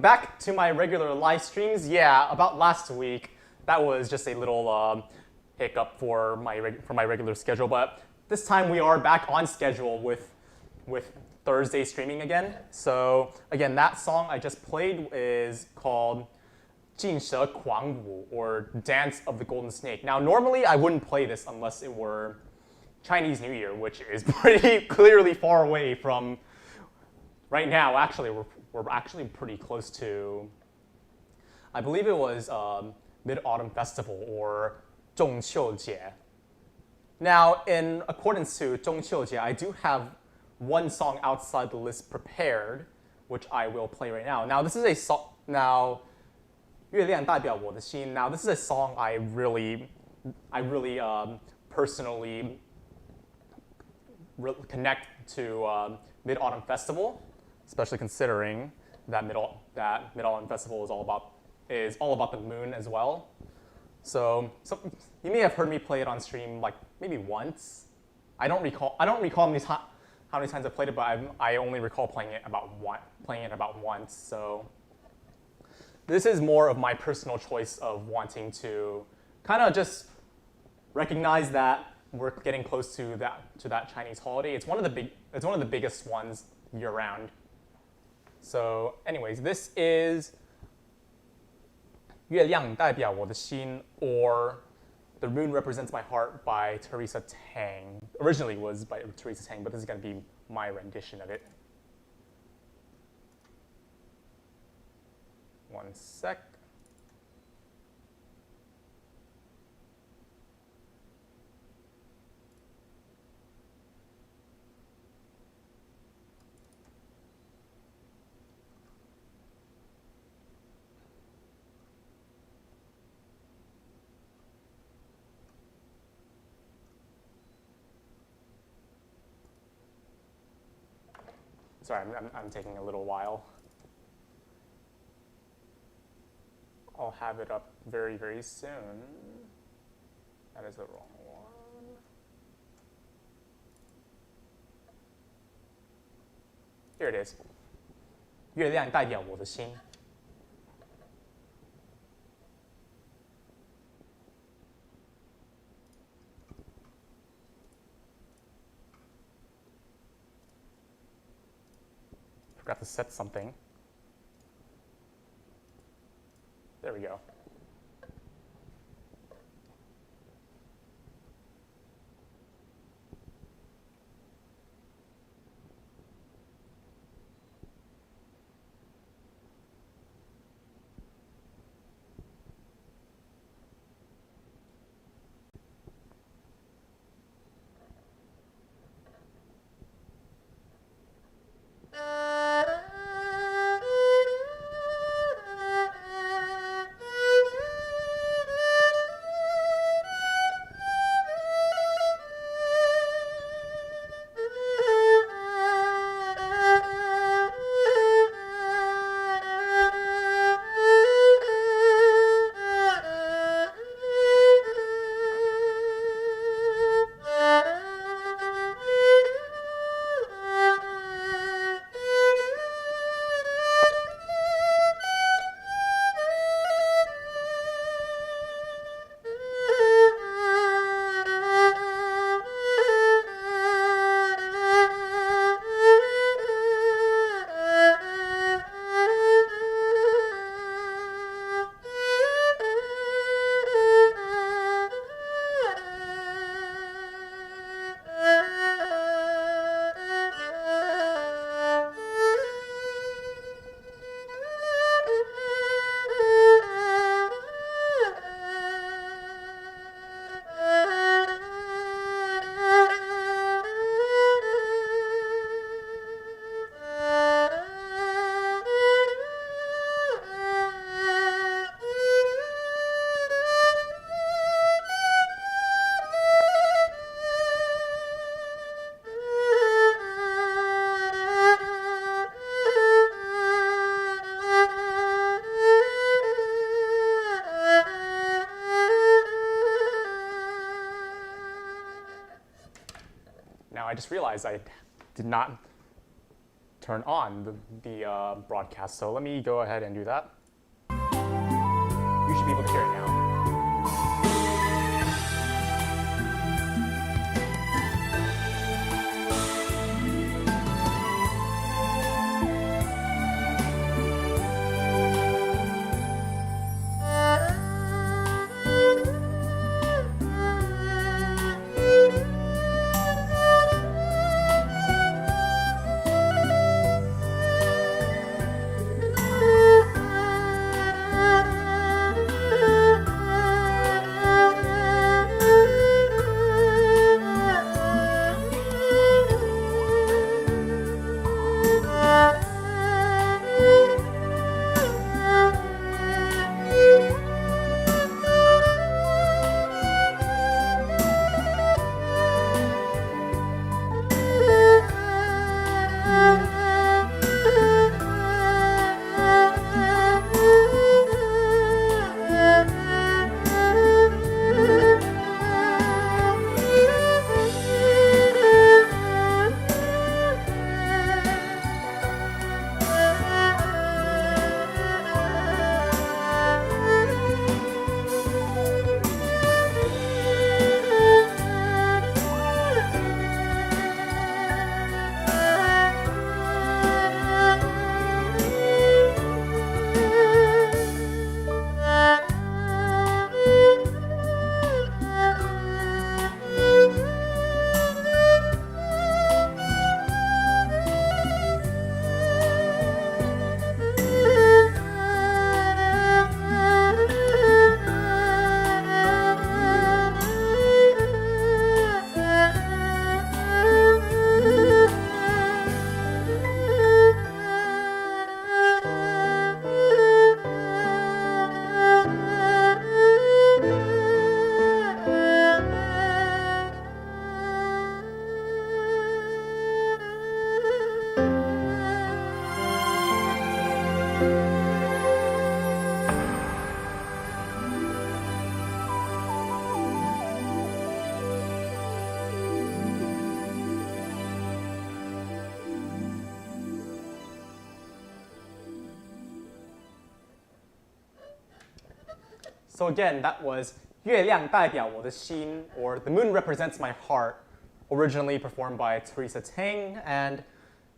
back to my regular live streams. Yeah, about last week, that was just a little hiccup for my regular schedule. But this time we are back on schedule with Thursday streaming again. So again, that song I just played is called 金蛇狂舞, or Dance of the Golden Snake. Now, normally I wouldn't play this unless it were Chinese New Year, which is pretty clearly far away from right now. Actually, we're actually pretty close to, I believe it was Mid-Autumn Festival, or 中秋节. Now, in accordance to 中秋节, I do have one song outside the list prepared, which I will play right now. Now, this is a song. Now, 月亮代表我的心. Now, this is a song I really personally connect to Mid-Autumn Festival, especially considering that Mid-Autumn Festival is all about the moon as well. So you may have heard me play it on stream like maybe once. I don't recall how many times I played it, but I only recall playing it about once. So this is more of my personal choice of wanting to kind of just recognize that we're getting close to that Chinese holiday. It's one of the biggest ones year round. So anyways, this is 月亮代表我的心, or The Moon Represents My Heart by Teresa Tang. Originally it was by Teresa Tang, but this is going to be my rendition of it. One sec. Sorry, I'm taking a little while. I'll have it up very, very soon. That is the wrong one. Here it is. 月亮代表我的心. Forgot to set something. There we go. I just realized I did not turn on the broadcast. So let me go ahead and do that. You should be able to hear it now. So again, that was 月亮代表我的心, or The Moon Represents My Heart, originally performed by Teresa Teng. And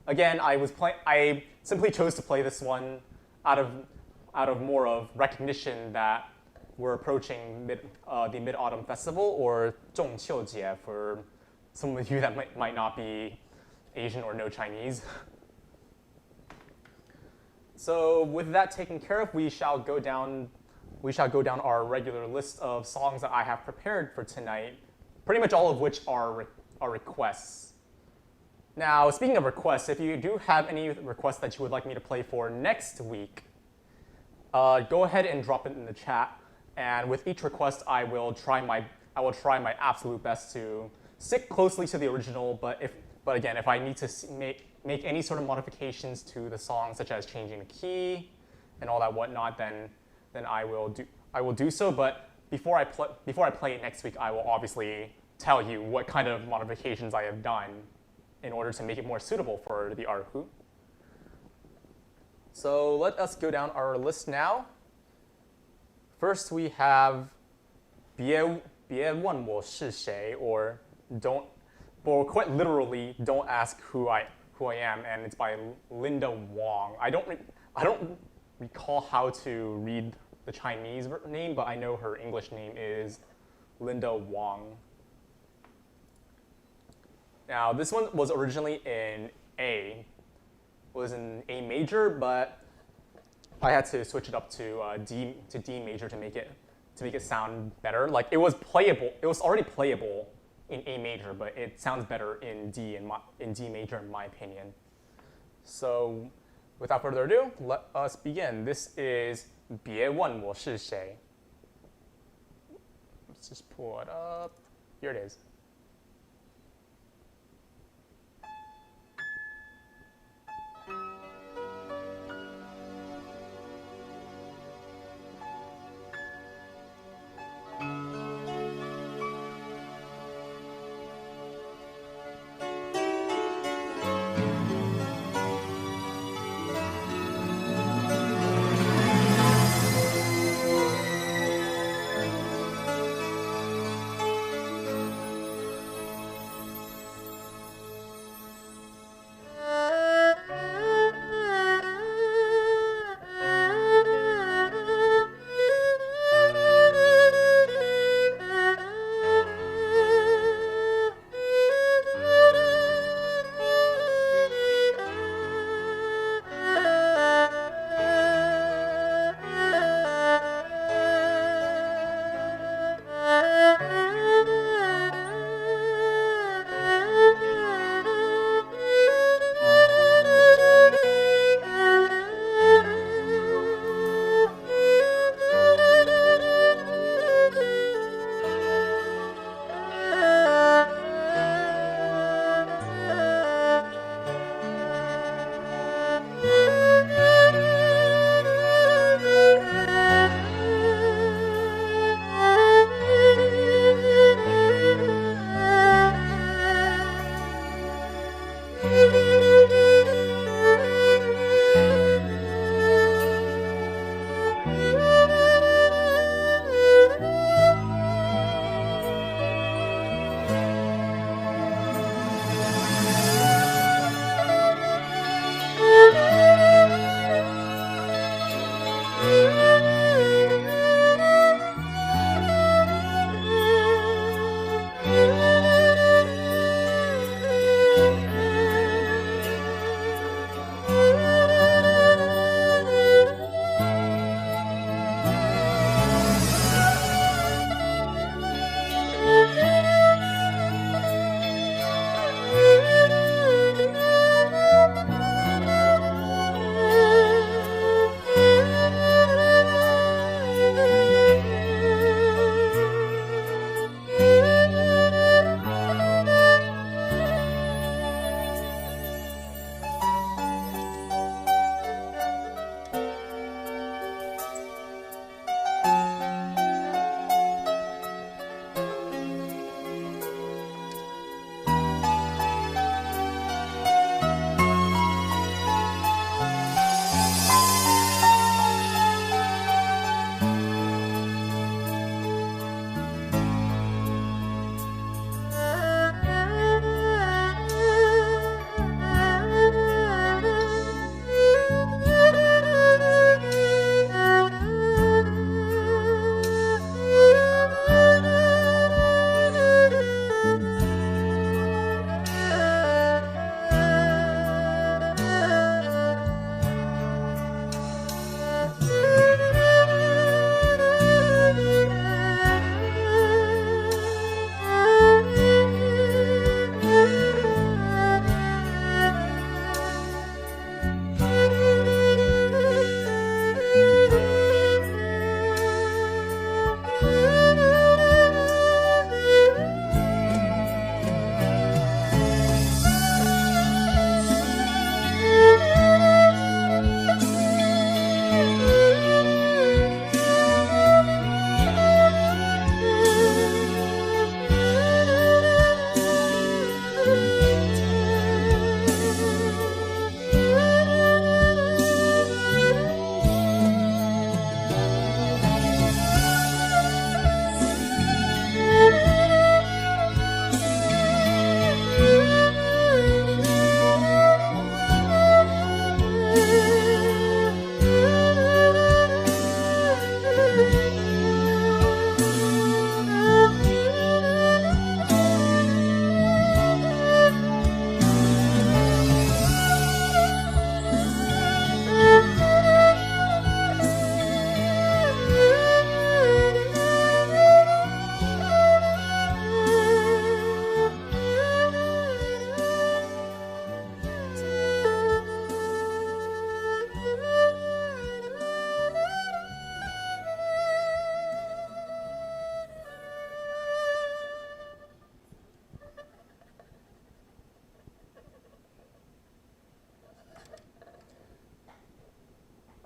again, I simply chose to play this one out of more of recognition that we're approaching the Mid-Autumn Festival, or 中秋节 for some of you that might not be Asian or know Chinese. So with that taken care of, we shall go down our regular list of songs that I have prepared for tonight, pretty much all of which are requests. Now, speaking of requests, if you do have any requests that you would like me to play for next week, go ahead and drop it in the chat. And with each request, I will try my absolute best to stick closely to the original. But again, if I need to make any sort of modifications to the song, such as changing the key and all that whatnot, then I will do so. But before I play it next week, I will obviously tell you what kind of modifications I have done in order to make it more suitable for the Erhu. So let us go down our list now. First we have 别问我是谁, or quite literally, don't ask who I am, and it's by Linda Wong. I don't recall how to read the Chinese name, but I know her English name is Linda Wong. Now, this one was originally in A major, but I had to switch it up to D major to make it sound better. Like, it was playable. It was already playable in A major, but it sounds better in D major, in my opinion. So, without further ado, let us begin. This is 别问我是谁. Let's just pull it up. Here it is.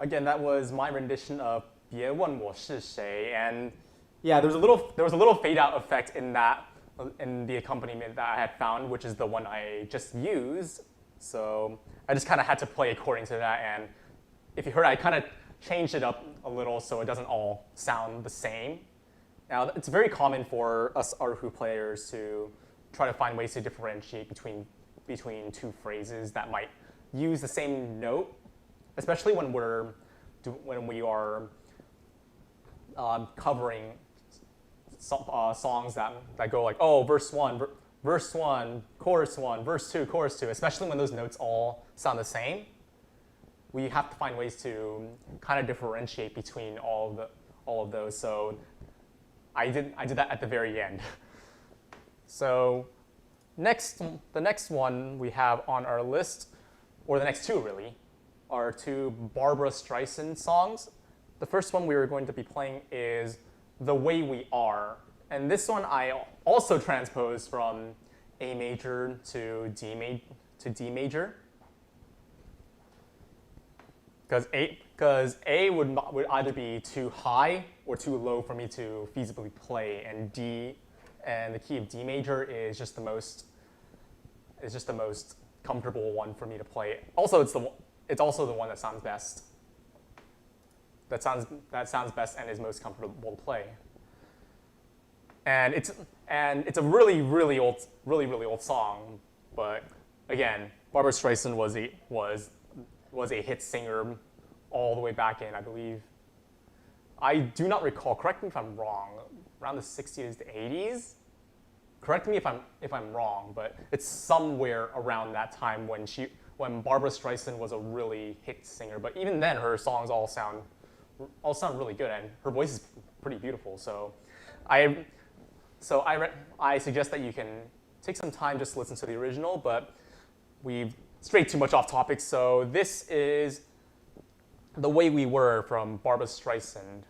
again, that was my rendition of 别问我是谁, and yeah, there was a little fade out effect in the accompaniment that I had found, which is the one I just used. So I just kind of had to play according to that, and if you heard, I kind of changed it up a little so it doesn't all sound the same. Now, it's very common for us Erhu players to try to find ways to differentiate between two phrases that might use the same note, especially when we are covering songs that go like, oh, verse 1, chorus 1, verse 2, chorus 2, especially when those notes all sound the same. We have to find ways to kind of differentiate between all of those. So I did that at the very end. So the next one we have on our list, or the next two really, are two Barbra Streisand songs. The first one we are going to be playing is The Way We Are. And this one I also transposed from A major to D major. Because A would either be too high or too low for me to feasibly play, and the key of D major is just the most comfortable one for me to play. Also, it's also the one that sounds best. That sounds best and is most comfortable to play. And it's a really old song, but again, Barbra Streisand was a hit singer all the way back in, I believe. I do not recall. Correct me if I'm wrong. Around the 60s to 80s. Correct me if I'm wrong, but it's somewhere around that time when Barbra Streisand was a really hit singer. But even then, her songs all sound really good, and her voice is pretty beautiful. So I suggest that you can take some time just to listen to the original, but we've strayed too much off topic. So this is The Way We Were from Barbra Streisand.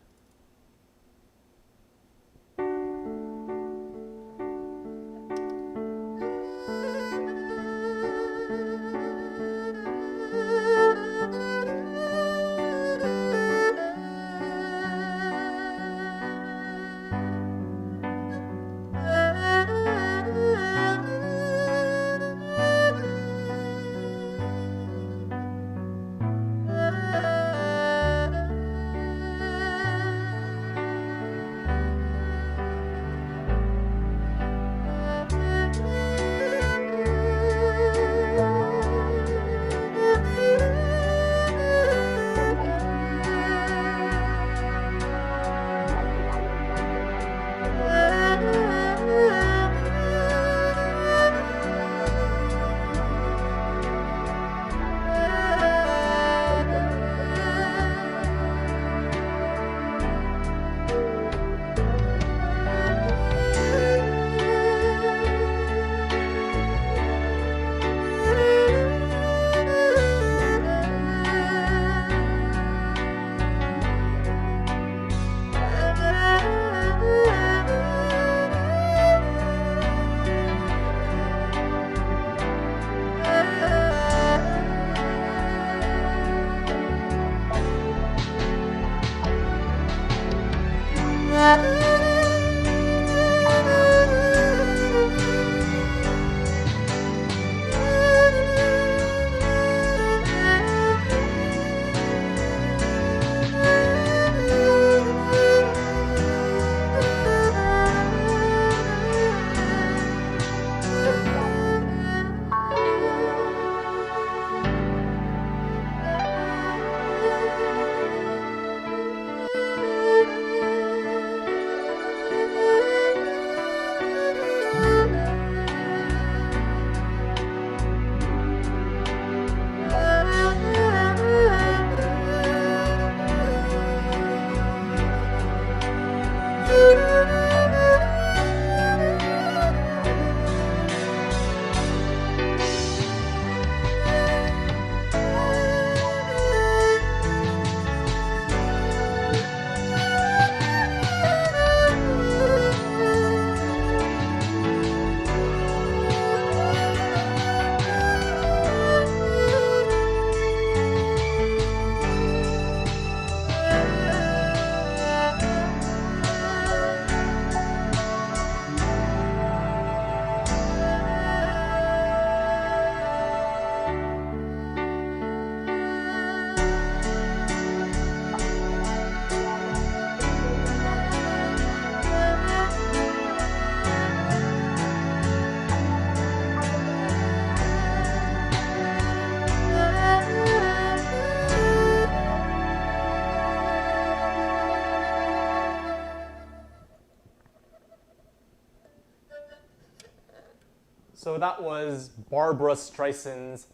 So that was Barbra Streisand's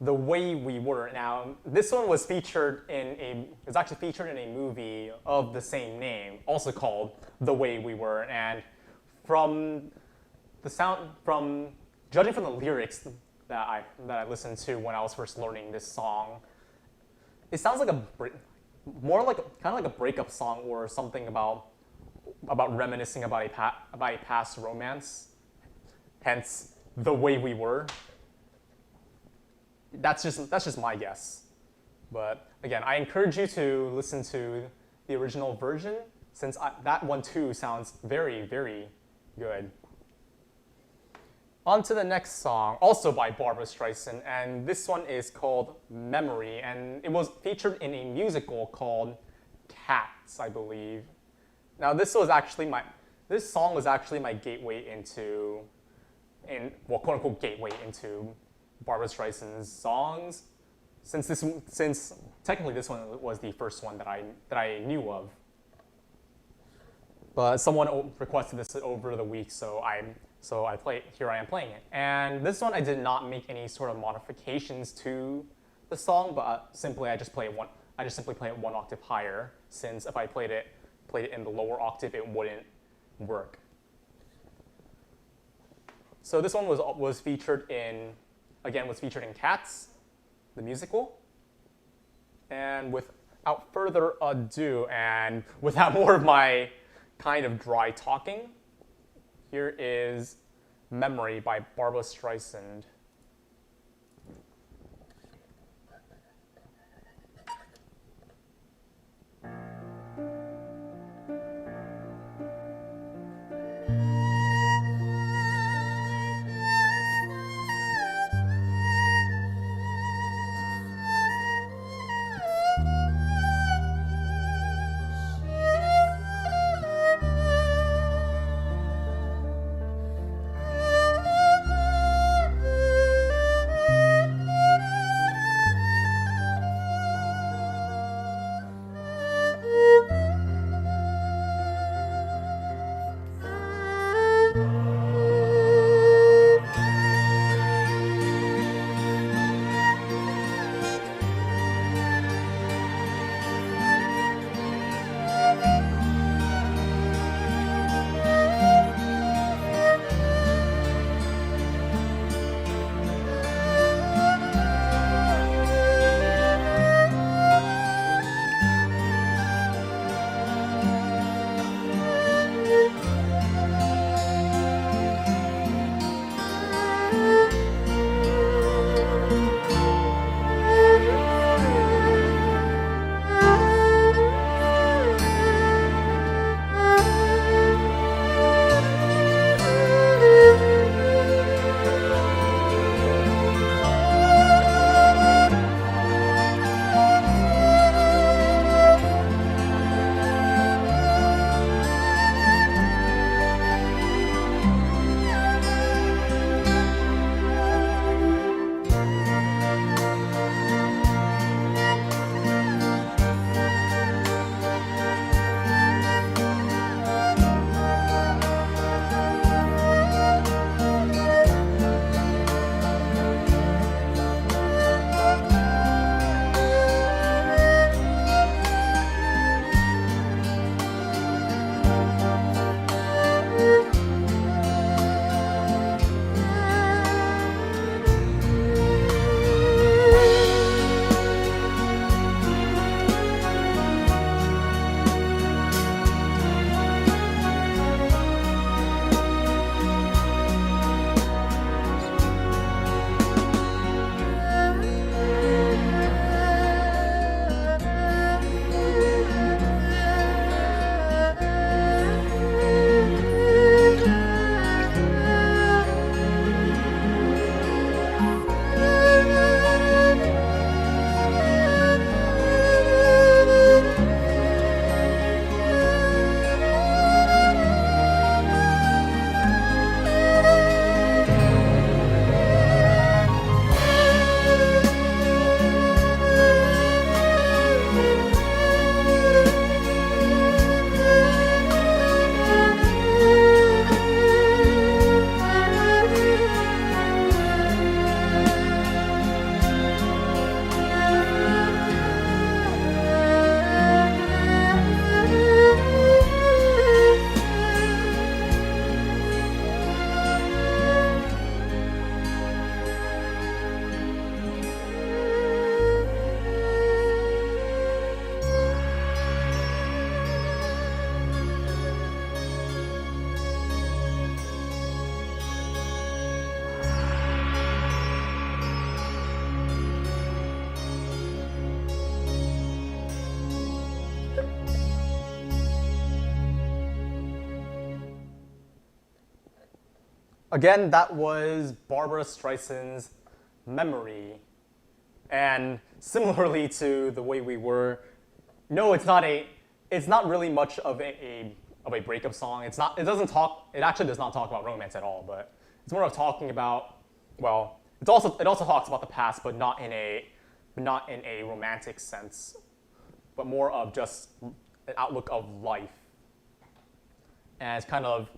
"The Way We Were." Now, this one was actually featured in a movie of the same name, also called "The Way We Were." And from judging from the lyrics that I listened to when I was first learning this song, it sounds like kind of like a breakup song or something about reminiscing about a past romance. Hence, "The Way We Were." That's just my guess. But again, I encourage you to listen to the original version, since that one too sounds very, very good. On to the next song, also by Barbra Streisand, and this one is called "Memory," and it was featured in a musical called Cats, I believe. Now, this song was actually my gateway into, quote unquote gateway into Barbra Streisand's songs, since technically this one was the first one that I knew of. But someone requested this over the week, so I am playing it. And this one I did not make any sort of modifications to the song, but I just simply play it one octave higher, since if I played it in the lower octave, it wouldn't work. So this one was featured in Cats, the musical. And without further ado, and without more of my kind of dry talking, here is "Memory" by Barbra Streisand. Again, that was Barbra Streisand's Memory. And similarly to the way we were, no, it's not really much of a breakup song. It actually does not talk about romance at all, but it's more of talking about, well, it also talks about the past, but not in a romantic sense, but more of just an outlook of life. And it's kind of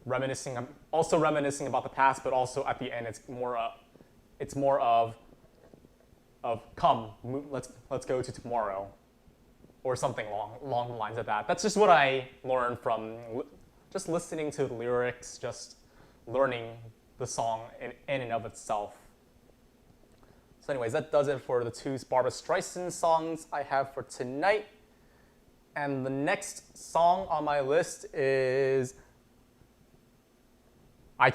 reminiscing about the past, but also at the end it's more of come, let's go to tomorrow, or something along the lines of that. That's just what I learned from just listening to the lyrics, just learning the song in and of itself. So anyways, that does it for the two Barbra Streisand songs I have for tonight. And the next song on my list is, I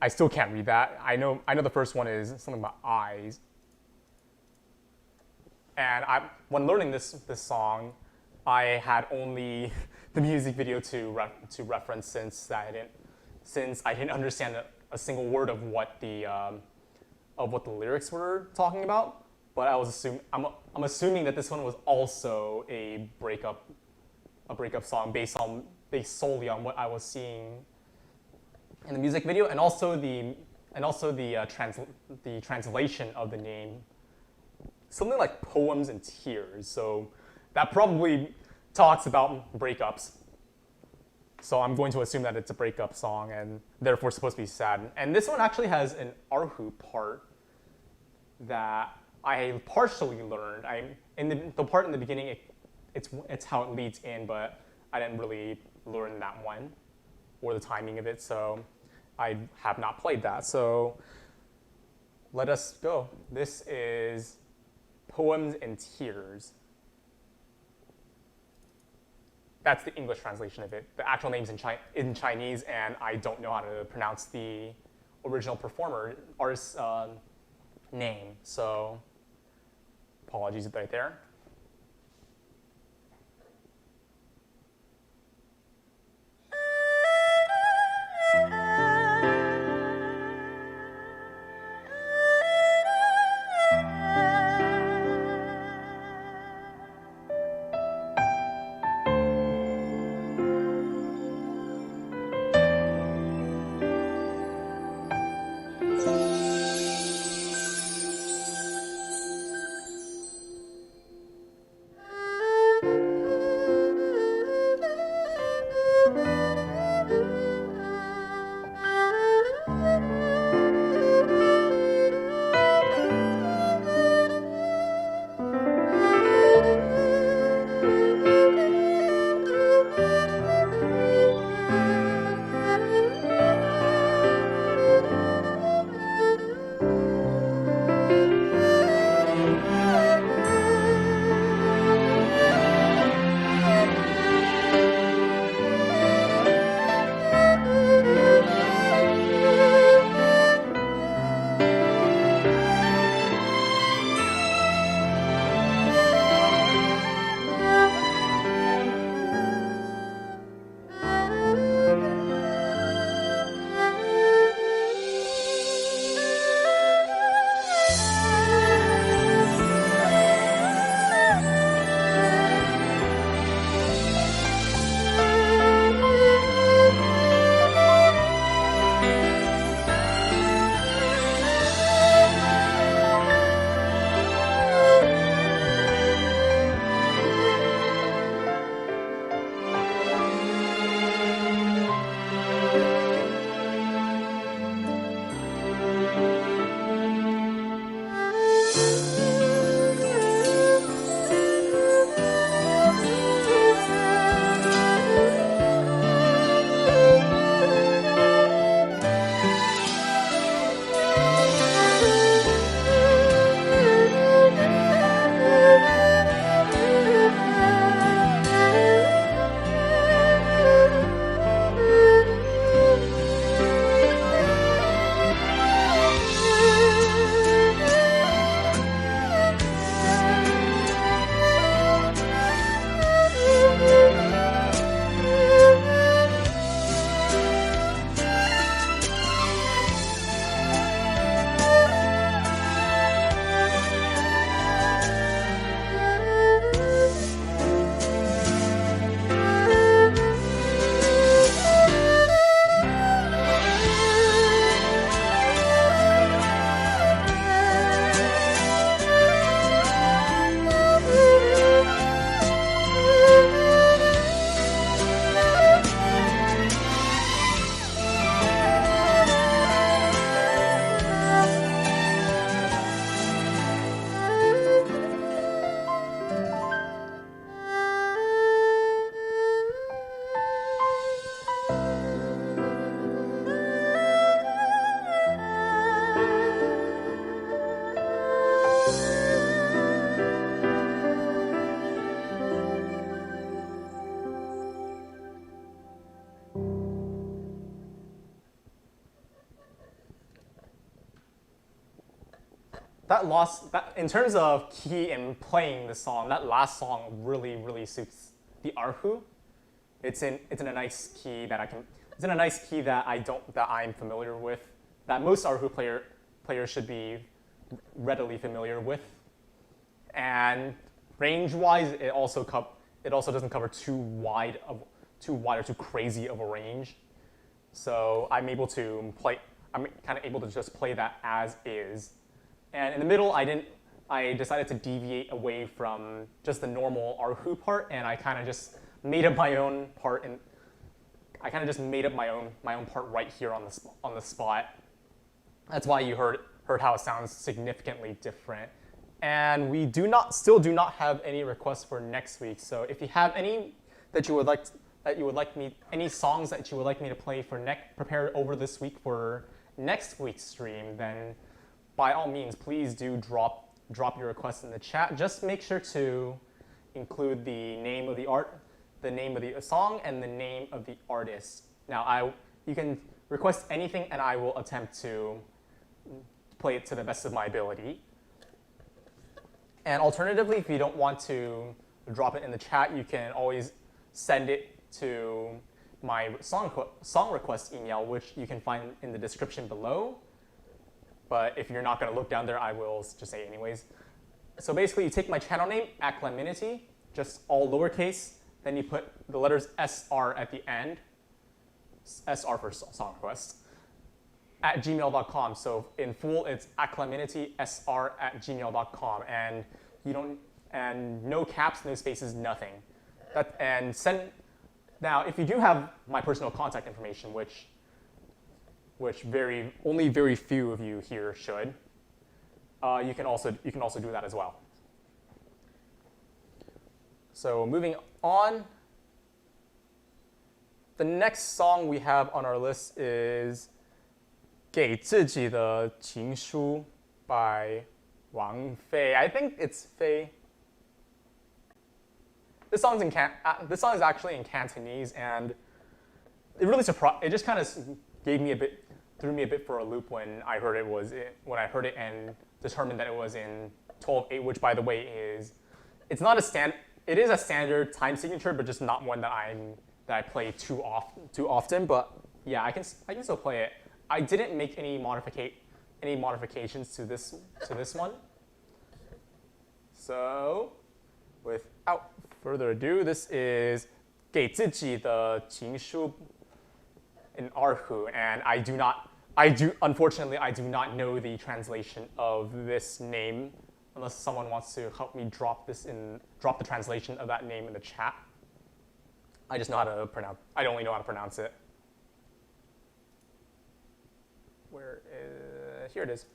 still can't read that. I know the first one is something about eyes. And when learning this song, I had only the music video to reference since I didn't understand a single word of what the lyrics were talking about. But I'm assuming that this one was also a breakup song based solely on what I was seeing in the music video, and also the translation of the name, something like Poems and Tears. So that probably talks about breakups. So I'm going to assume that it's a breakup song and therefore supposed to be sad. And this one actually has an Erhu part that I partially learned. The part in the beginning, it's how it leads in, but I didn't really learn that one or the timing of it, so I have not played that. So let us go. This is Poems and Tears. That's the English translation of it. The actual name's in Chinese, and I don't know how to pronounce the original artist's name. So apologies right there. that in terms of key and playing the song, that last song really suits the Erhu. It's in a nice key that I'm familiar with, that most Erhu players should be readily familiar with. And range-wise, it also doesn't cover too wide or too crazy of a range. So I'm kind of able to just play that as is. And in the middle, I decided to deviate away from just the normal Erhu part, and I kind of just made up my own part, and I kind of just made up my own part right here on the spot. That's why you heard how it sounds significantly different. And we still do not have any requests for next week. So if you have any any songs that you would like me to play prepared over this week for next week's stream, then by all means, please do drop your requests in the chat. Just make sure to include the name of the song, and the name of the artist. Now, you can request anything, and I will attempt to play it to the best of my ability. And alternatively, if you don't want to drop it in the chat, you can always send it to my song request email, which you can find in the description below. But if you're not going to look down there, I will just say anyways. So basically, you take my channel name, Aguilera, just all lowercase, then you put the letters SR at the end, SR for song request, at gmail.com. So in full, it's aguileratysr@gmail.com, and no caps, no spaces, nothing. Now, if you do have my personal contact information, which only very few of you here should, you can also do that as well. So moving on, the next song we have on our list is 给自己的情书 by Wang Fei. I think it's Fei. This song is actually in Cantonese, and it just kind of threw me a bit for a loop when I heard it and determined that it was in 12/8, which by the way it is a standard time signature, but just not one that I play too often. But yeah, I can still play it. I didn't make any modifications to this one. So, without further ado, this is 给自己的情书 in Erhu, and unfortunately I do not know the translation of this name, unless someone wants to help me drop the translation of that name in the chat. I only know how to pronounce it. Here it is.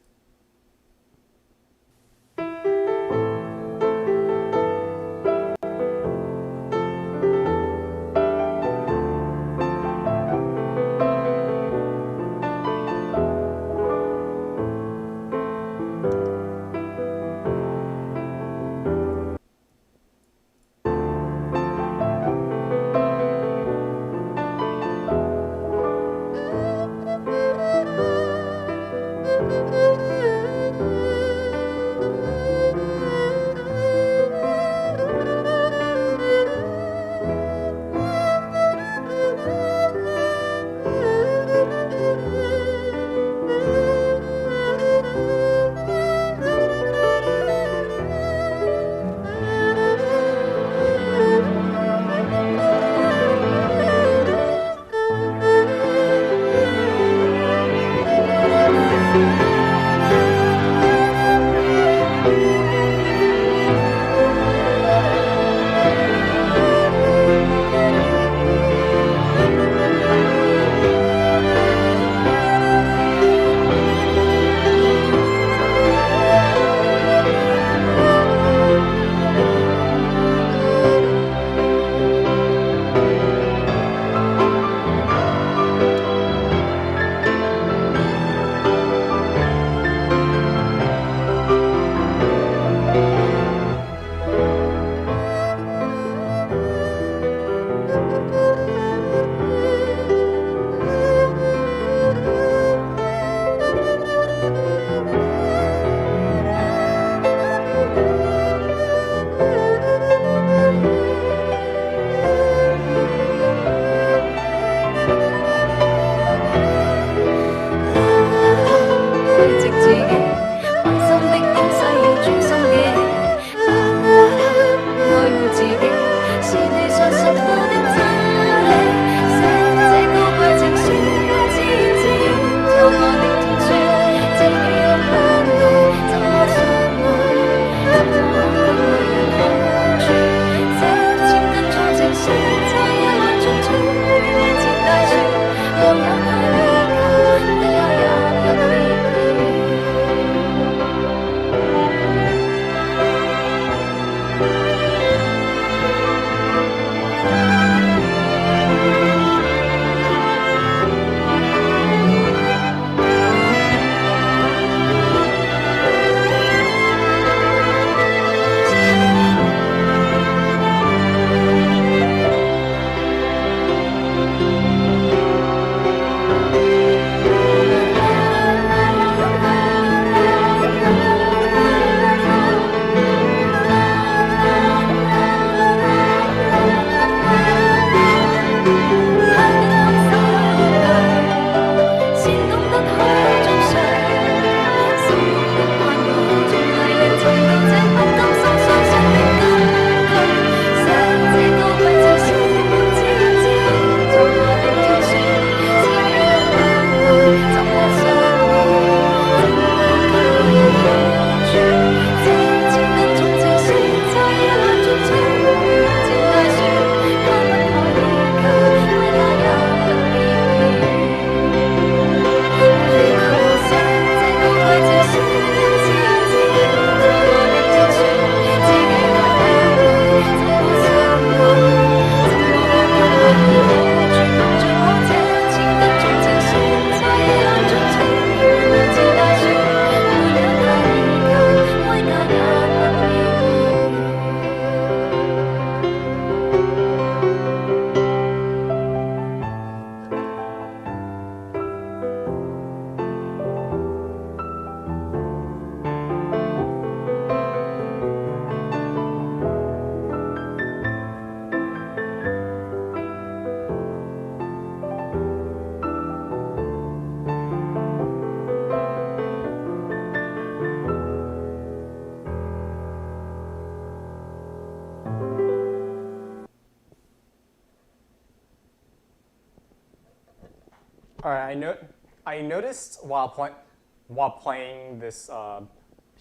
All right, I noticed while playing this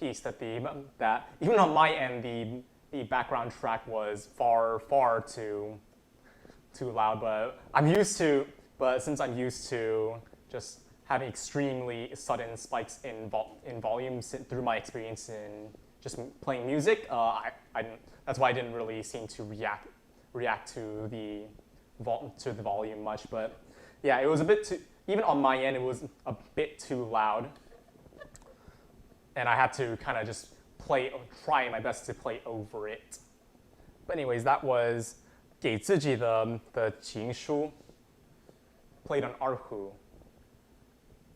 piece that that even on my end the background track was far too loud. But since I'm used to just having extremely sudden spikes in volume through my experience in just playing music, that's why I didn't really seem to react to the volume much. But yeah, it was a bit too, even on my end, it was a bit too loud, and I had to kind of just try my best to play over it. But anyways, that was 给自己的情书 played on Erhu.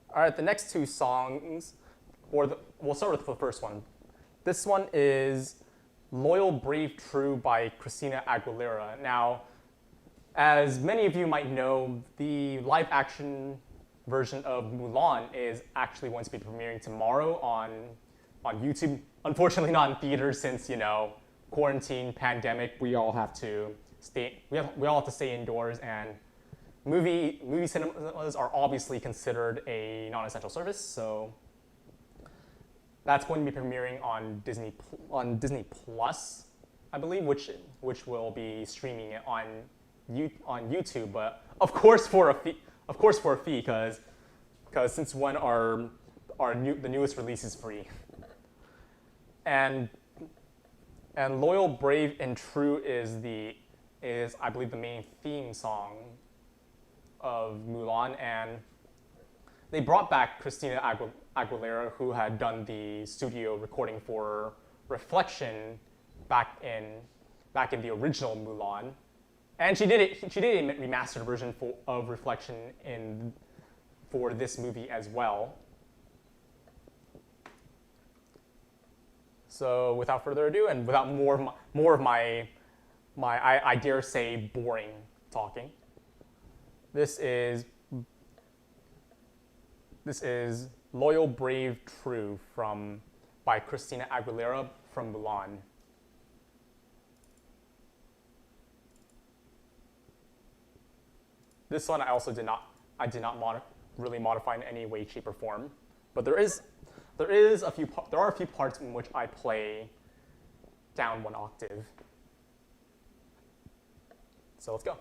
All right, the next two songs, we'll start with the first one. This one is Loyal, Brave, True by Christina Aguilera. Now, as many of you might know, the live action version of Mulan is actually going to be premiering tomorrow on YouTube. Unfortunately, not in theaters since, quarantine, pandemic, we all have to stay indoors, and movie cinemas are obviously considered a non-essential service, so that's going to be premiering on Disney Plus, I believe, which will be streaming it on YouTube, but of course for a fee, because since when the newest release is free, and Loyal, Brave, and True is I believe the main theme song of Mulan, and they brought back Christina Aguilera, who had done the studio recording for Reflection back in the original Mulan, and she did a remastered version of Reflection for this movie as well. So without further ado, and without more of my I dare say boring talking, this is Loyal, Brave, True by Christina Aguilera from Mulan. This one I also did not really modify in any way, shape, or form, but there are a few parts in which I play down one octave. So let's go.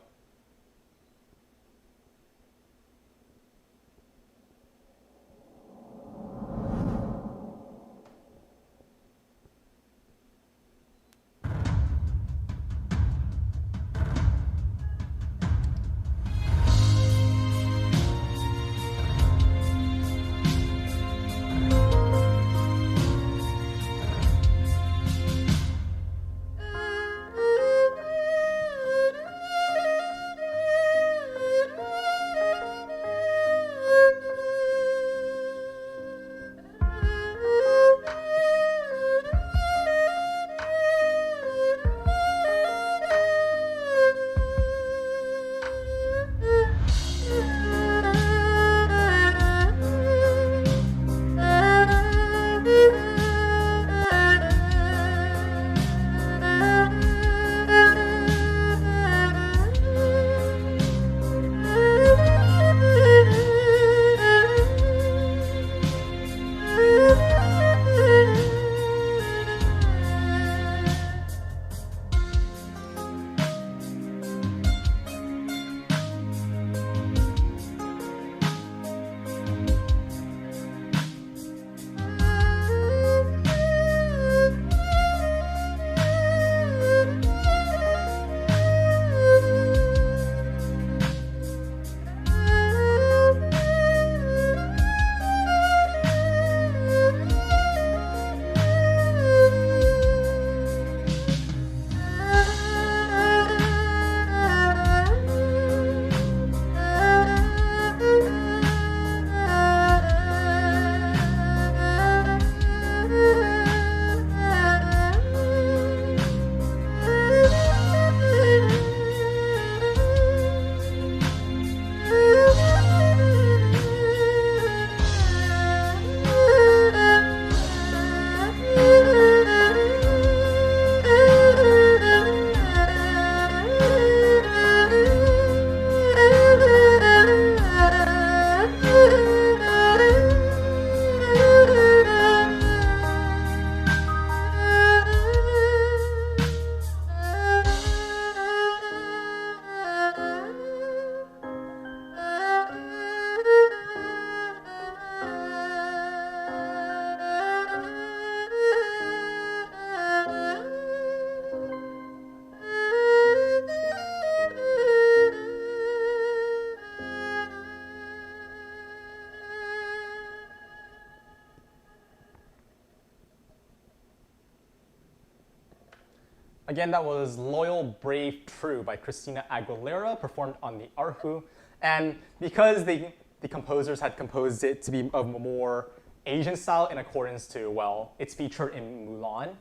Again, that was Loyal, Brave, True by Christina Aguilera, performed on the Erhu. And because the composers had composed it to be of more Asian style in accordance to, well, it's featured in Mulan,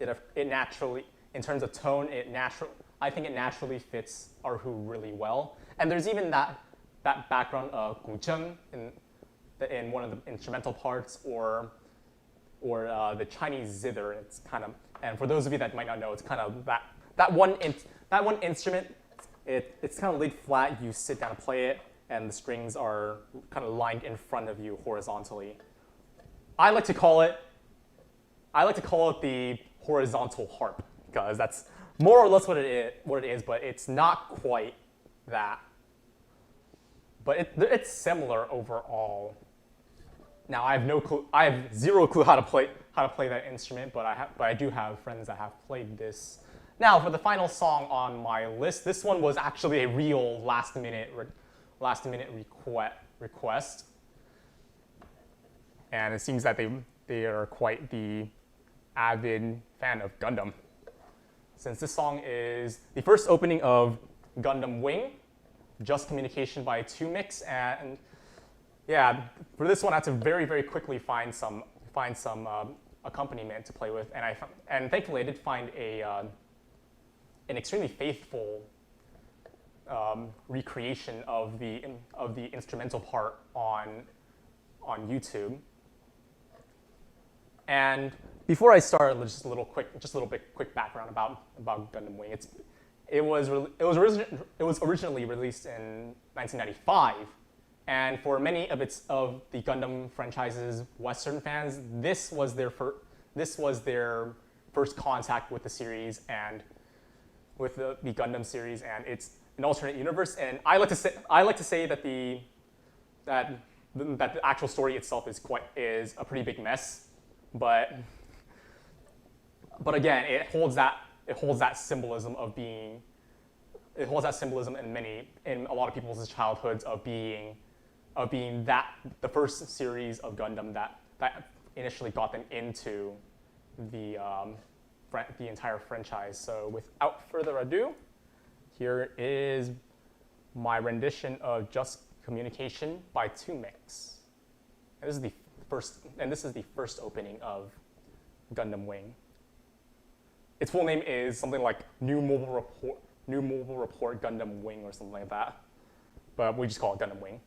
it naturally, in terms of tone, I think it naturally fits Erhu really well. And there's even that background of guzheng in one of the instrumental parts, or the Chinese zither. It's kind of, and for those of you that might not know, it's kind of that one instrument. It's kind of laid flat. You sit down and play it, and the strings are kind of lined in front of you horizontally. I like to call it the horizontal harp, because that's more or less what it is, but it's not quite that. But it's similar overall. Now I have zero clue how to play that instrument, but I do have friends that have played this. Now for the final song on my list, this one was actually a real last minute request, and it seems that they are quite the avid fan of Gundam, since this song is the first opening of Gundam Wing, Just Communication by 2mix, and yeah, for this one I had to very, very quickly find some accompaniment to play with, and thankfully I did find an extremely faithful recreation of the instrumental part on YouTube. And before I start, just a little bit quick background about Gundam Wing. It was originally released in 1995, and for many of the Gundam franchise's Western fans, this was their first contact with the series and with the Gundam series, and it's an alternate universe. And I like to say that the actual story itself is a pretty big mess, but again, it holds that symbolism in a lot of people's childhoods of being the first series of Gundam that initially got them into the entire franchise. So without further ado, here is my rendition of Just Communication by 2mix. This is the first opening of Gundam Wing. Its full name is something like New Mobile Report Gundam Wing or something like that, but we just call it Gundam Wing.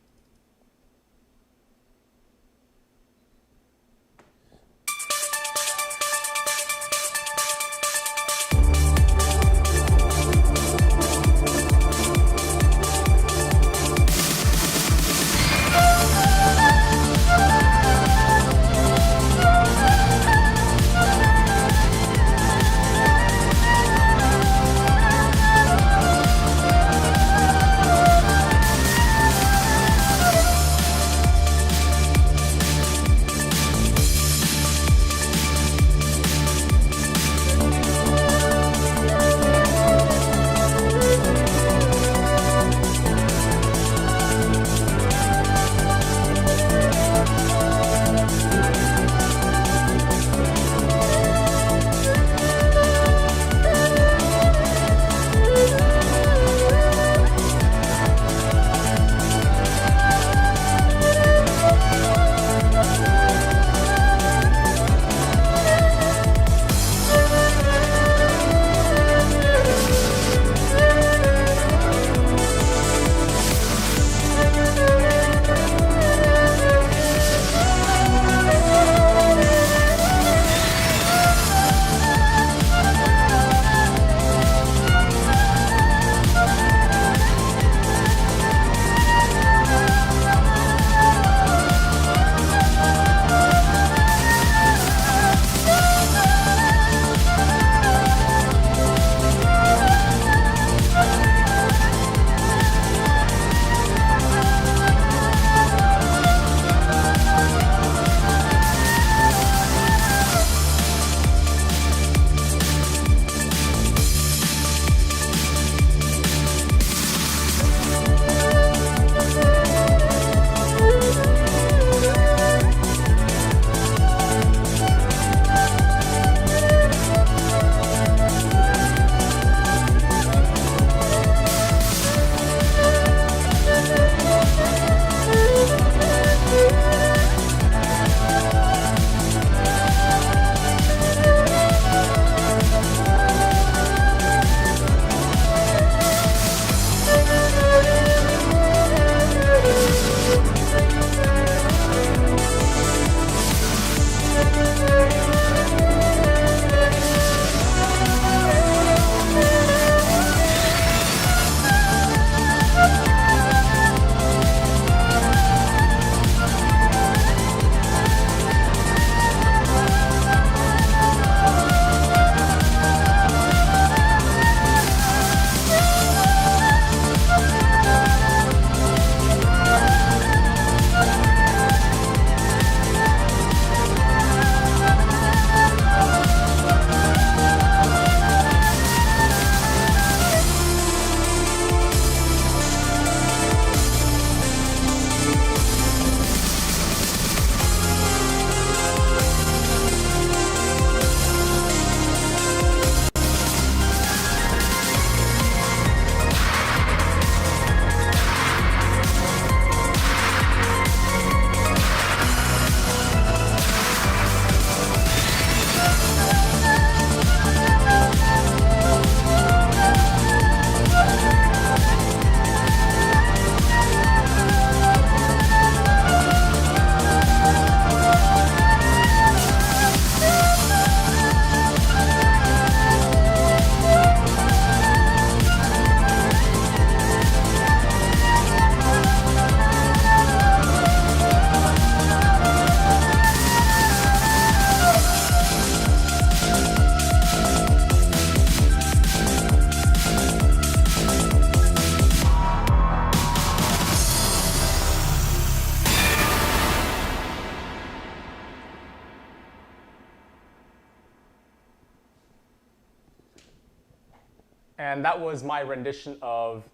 And that was my rendition of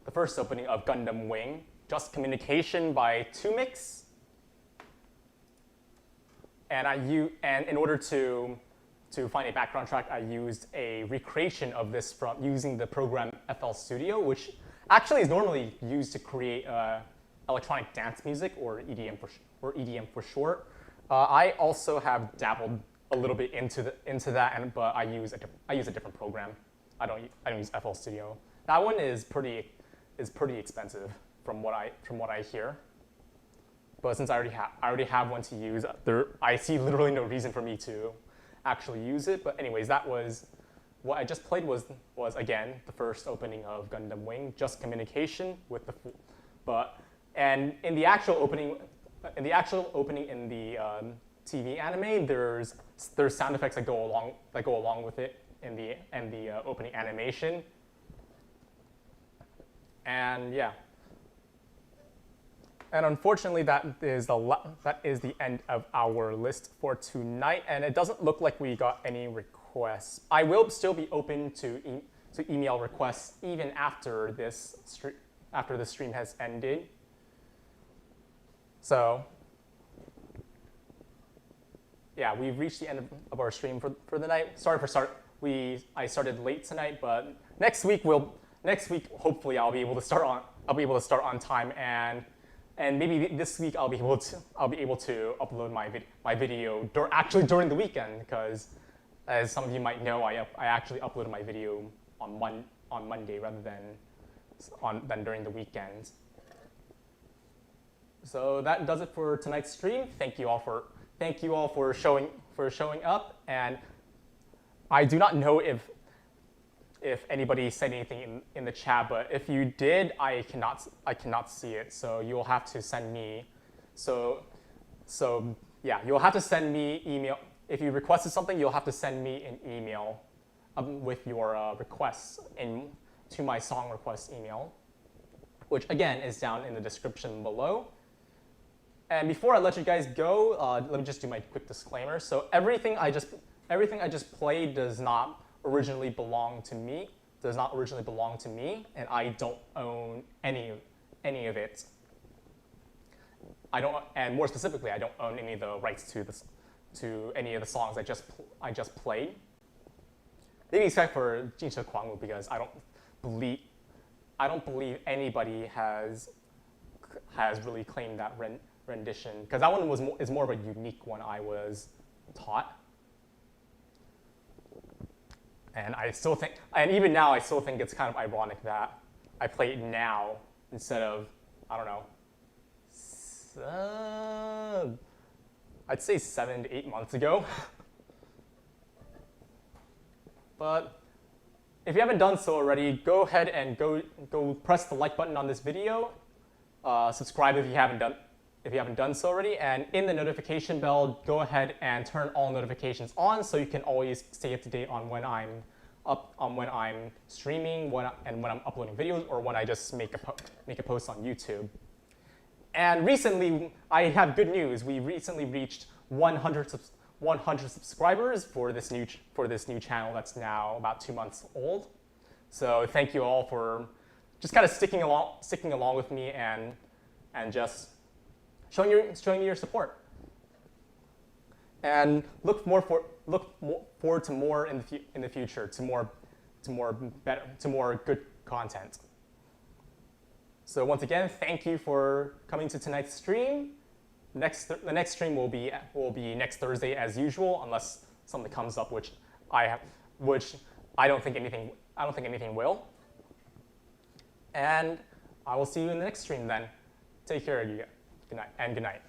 the first opening of Gundam Wing, Just Communication by 2mix. And in order to find a background track, I used a recreation of this from using the program FL Studio, which actually is normally used to create electronic dance music, or EDM for short. I also have dabbled a little bit into that, but I use a different program. I don't use FL Studio. That one is pretty expensive from what I hear. But since I already have one to use, I see literally no reason for me to actually use it. But anyways, that was what I just played was again the first opening of Gundam Wing, Just Communication with the and in the actual opening in the TV anime, there's sound effects that go along with it in the opening animation. And yeah. And unfortunately, that is the end of our list for tonight. And it doesn't look like we got any requests. I will still be open to email requests even after this stream has ended. So yeah, we've reached the end of our stream for the night. Sorry for I started late tonight, but next week hopefully I'll be able to start on time, and maybe this week I'll be able to upload my video actually during the weekend, because as some of you might know, I actually uploaded my video on Monday rather than during the weekend. So that does it for tonight's stream. Thank you all for showing up, and I do not know if anybody said anything in the chat, but if you did, I cannot see it. So you'll have to send me. So yeah, you'll have to send me email. If you requested something, you'll have to send me an email with your requests to my song request email, which again is down in the description below. And before I let you guys go, let me just do my quick disclaimer. So everything I just played does not originally belong to me, and I don't own any of it. And more specifically, I don't own any of the rights to any of the songs I just played. Maybe except for Jinsha Kwangwu, because I don't believe anybody has really claimed that rendition, because that one is more of a unique one I was taught. And even now, I still think it's kind of ironic that I play it now instead of, I don't know, I'd say 7 to 8 months ago. But if you haven't done so already, go ahead and go press the like button on this video. Subscribe if you haven't done so already, and in the notification bell, go ahead and turn all notifications on so you can always stay up to date on when I'm streaming, and when I'm uploading videos, or when I just make a post on YouTube. And recently, I have good news. We recently reached 100 subscribers for this new channel that's now about 2 months old. So thank you all for just kind of sticking along with me and just showing me your support. And look forward to more in the future, to more good content. So once again, thank you for coming to tonight's stream. The next stream will be next Thursday as usual, unless something comes up, which I don't think anything will. And I will see you in the next stream then. Take care, you guys. Good night and good night.